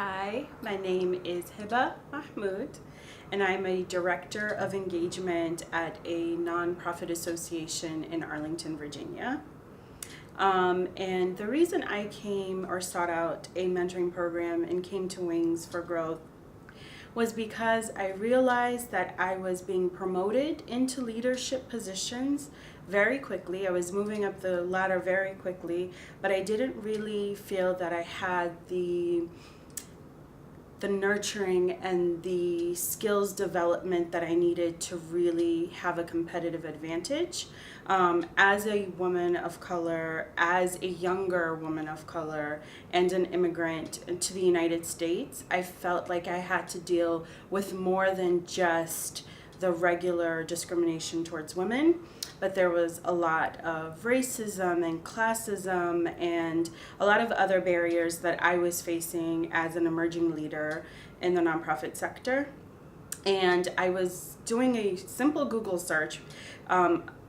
Hi, my name is Heba Mahmoud, and I'm a Director of Engagement at a nonprofit association in Arlington, Virginia. And the reason I came or sought out a mentoring program and came to Wings for Growth was because I realized that I was being promoted into leadership positions very quickly. I was moving up the ladder very quickly, but I didn't really feel that I had the nurturing and the skills development that I needed to really have a competitive advantage. As a woman of color, as a younger woman of color, and an immigrant to the United States, I felt like I had to deal with more than just the regular discrimination towards women, but there was a lot of racism and classism and a lot of other barriers that I was facing as an emerging leader in the nonprofit sector. And I was doing a simple Google search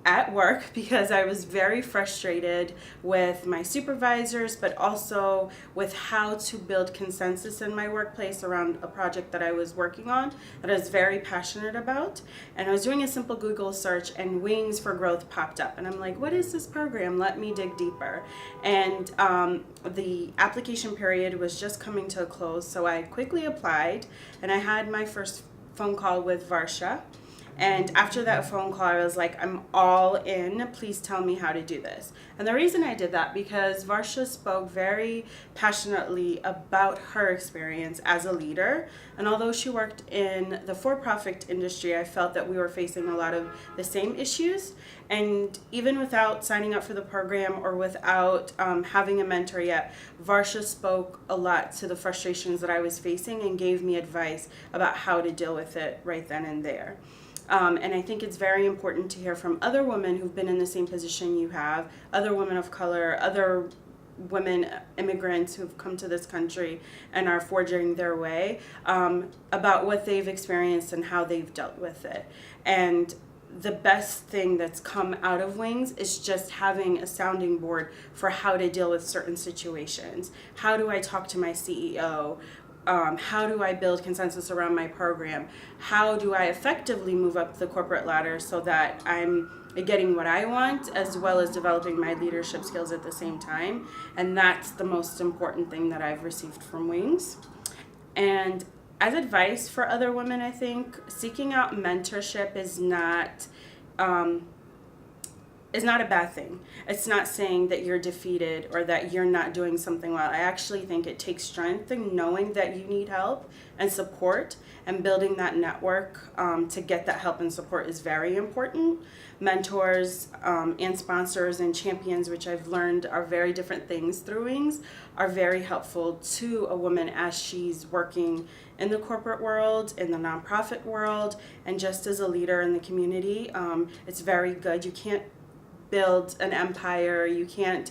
at work because I was very frustrated with my supervisors, but also with how to build consensus in my workplace around a project that I was working on that I was very passionate about. And I was doing a simple Google search and Wings for Growth popped up. And I'm like, what is this program? Let me dig deeper. And the application period was just coming to a close, so I quickly applied and I had my first phone call with Varsha. And after that phone call, I was like, I'm all in. Please tell me how to do this. And the reason I did that, because Varsha spoke very passionately about her experience as a leader. And although she worked in the for-profit industry, I felt that we were facing a lot of the same issues. And even without signing up for the program or without having a mentor yet, Varsha spoke a lot to the frustrations that I was facing and gave me advice about how to deal with it right then and there. And I think it's very important to hear from other women who've been in the same position you have, other women of color, other women immigrants who've come to this country and are forging their way, about what they've experienced and how they've dealt with it. And the best thing that's come out of Wings is just having a sounding board for how to deal with certain situations. How do I talk to my CEO? How do I build consensus around my program? How do I effectively move up the corporate ladder so that I'm getting what I want as well as developing my leadership skills at the same time? And that's the most important thing that I've received from Wings. And as advice for other women, I think seeking out mentorship is not a bad thing. It's not saying that you're defeated or that you're not doing something well. I actually think it takes strength in knowing that you need help and support, and building that network to get that help and support is very important. Mentors and sponsors and champions, which I've learned are very different things through Wings, are very helpful to a woman as she's working in the corporate world, in the nonprofit world, and just as a leader in the community. It's very good. You can't build an empire. You can't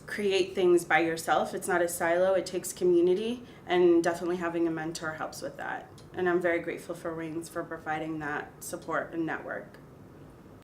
create things by yourself. It's not a silo. It takes community, and definitely having a mentor helps with that. And I'm very grateful for Wings for providing that support and network.